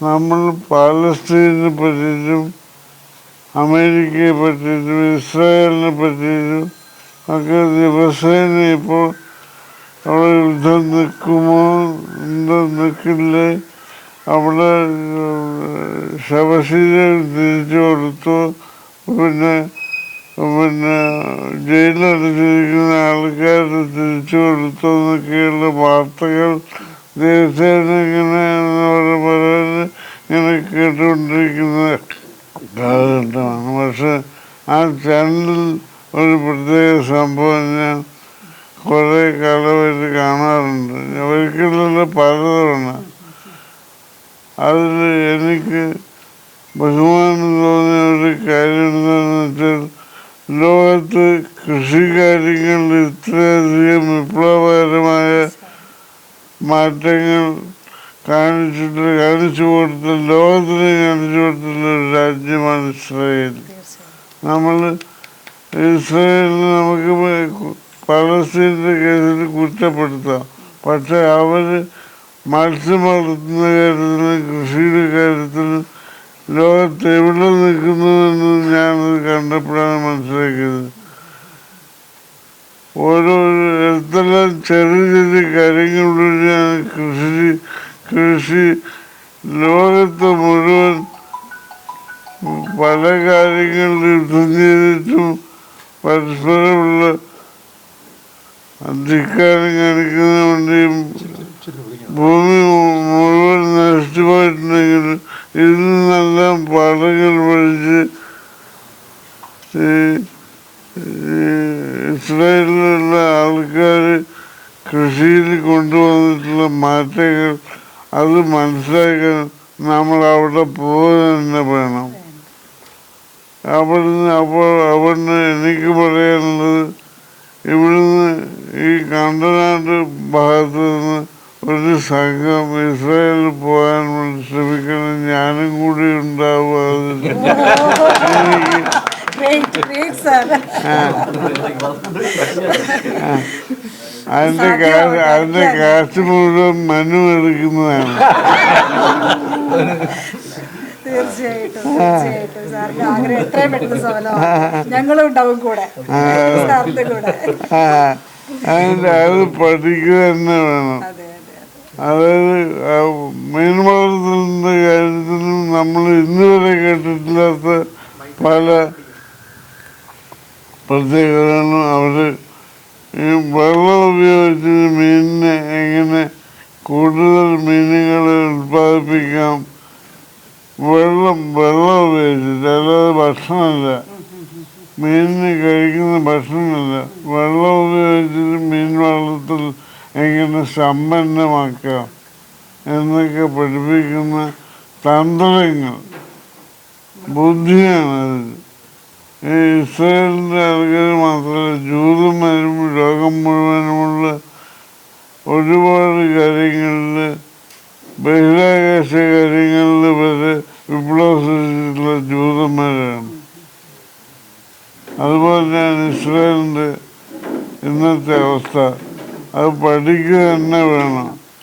നമ്മൾ പാലസ്തീനെ പറ്റിയിട്ടും അമേരിക്കയെ പറ്റിയിട്ടും ഇസ്രായേലിനെ പറ്റിയിട്ടും ഒക്കെ ദിവസേന ഇപ്പോൾ അവിടെ യുദ്ധം നിൽക്കുമോ നിൽക്കില്ലേ, അവിടെ ശവശീലം തിരിച്ചു കൊടുത്തു, പിന്നെ ജയിലടച്ചിരിക്കുന്ന ആൾക്കാർ തിരിച്ചു കൊടുത്തു എന്നൊക്കെയുള്ള വാർത്തകൾ ദിവസേന ഇങ്ങനെ ഇങ്ങനെ കേട്ടുകൊണ്ടിരിക്കുന്ന കാലഘട്ടമാണ്. പക്ഷെ ആ ചാനലിൽ ഒരു പ്രത്യേക സംഭവം ഞാൻ കുറേ കാലമായിട്ട് കാണാറുണ്ട്, ഒരിക്കലല്ല പലതവണ. അതിൽ എനിക്ക് ബഹുമാനം തോന്നിയ ഒരു കാര്യം എന്താണെന്ന് വെച്ചാൽ, ലോകത്ത് കൃഷിക്കാര്യങ്ങളിൽ ഇത്രയധികം വിപ്ലവകരമായ മാറ്റങ്ങൾ കാണിച്ചു കൊടുത്ത, ലോകത്തിന് കാണിച്ചു കൊടുത്തുള്ള ഒരു രാജ്യമാണ് ഇസ്രായേൽ. നമ്മൾ ഇസ്രായേലിന് നമുക്ക് പലസ്തീൻ്റെ കേസിൽ കുറ്റപ്പെടുത്താം, പക്ഷെ അവർ മത്സ്യം വളർത്തുന്ന കാര്യത്തിലും കൃഷിയുടെ കാര്യത്തിലും ലോകത്ത് എവിടെ നിൽക്കുന്നുവെന്ന് ഞാനത് കണ്ടപ്പോഴാണ് മനസ്സിലാക്കിയത്. ഓരോ എന്തെല്ലാം ചെറിയ ചെറിയ കാര്യങ്ങളിലൂടെയാണ് കൃഷി ലോകത്ത് മുഴുവൻ പല കാര്യങ്ങളിൽ യുദ്ധം ചെയ്തിട്ടും പരസ്പരമുള്ള അധികാരം കാണിക്കുന്നതിന് വേണ്ടിയും ഭൂമി മുഴുവൻ നഷ്ടമായിട്ടുണ്ടെങ്കിലും ഇതിൽ നിന്നെല്ലാം പാഠങ്ങൾ പഠിച്ച് ഇസ്രായേലിലുള്ള ആൾക്കാർ കൃഷിയിൽ കൊണ്ടുവന്നിട്ടുള്ള മാറ്റങ്ങൾ അത് മനസ്സിലാക്കാൻ നമ്മൾ അവിടെ പോവുക തന്നെ വേണം. അവിടുന്ന് എനിക്ക് പറയാനുള്ളത്, ഇവിടുന്ന് ഈ കണ്ടനാട് ഭാഗത്ത് നിന്ന് ഒരു സംഘം ഇസ്രായേലിൽ പോകാൻ വേണ്ടി ശ്രമിക്കണം. ഞാനും കൂടി ഉണ്ടാവും അതിൽ. അതിന്റെ കാശ് മുഴുവൻ മനു എടുക്കുന്നതാണ്. തീർച്ചയായിട്ടും ഞങ്ങളുണ്ടാവും കൂടെ. അത് പഠിക്കുക തന്നെ വേണം. അതായത് മീൻ വളർത്തലിൻ്റെ കാര്യത്തിലും നമ്മൾ ഇന്നുവരെ കേട്ടിട്ടില്ലാത്ത പല പ്രത്യേകതകളും അവർ ഈ വെള്ളം ഉപയോഗിച്ച് മീനിനെ എങ്ങനെ കൂടുതൽ മീനുകളെ ഉൽപ്പാദിപ്പിക്കാം, വെള്ളം ഉപയോഗിച്ചിട്ട്, അല്ലാതെ ഭക്ഷണമല്ല, മീനിന് കഴിക്കുന്ന ഭക്ഷണമല്ല, വെള്ളം ഉപയോഗിച്ചിട്ട് മീൻ വളർത്തൽ എങ്ങനെ സമ്പന്നമാക്കാം എന്നൊക്കെ പഠിപ്പിക്കുന്ന തന്ത്രങ്ങൾ, ബുദ്ധിയാണ് അതിൽ. ഈ ഇസ്രായേലിൻ്റെ ആൾക്കാർ മാത്രമല്ല, ജൂതന്മാരും ലോകം മുഴുവനുമുള്ള ഒരുപാട് കാര്യങ്ങളിൽ, ബഹിരാകാശ കാര്യങ്ങളിൽ വരെ വിപ്ലവം സൃഷ്ടിച്ചിട്ടുള്ള ജൂതന്മാരാണ്. അതുപോലെ തന്നെ ഇസ്രായേലിൻ്റെ ഇന്നത്തെ അവസ്ഥ അത് പഠിക്കുക തന്നെ വേണം.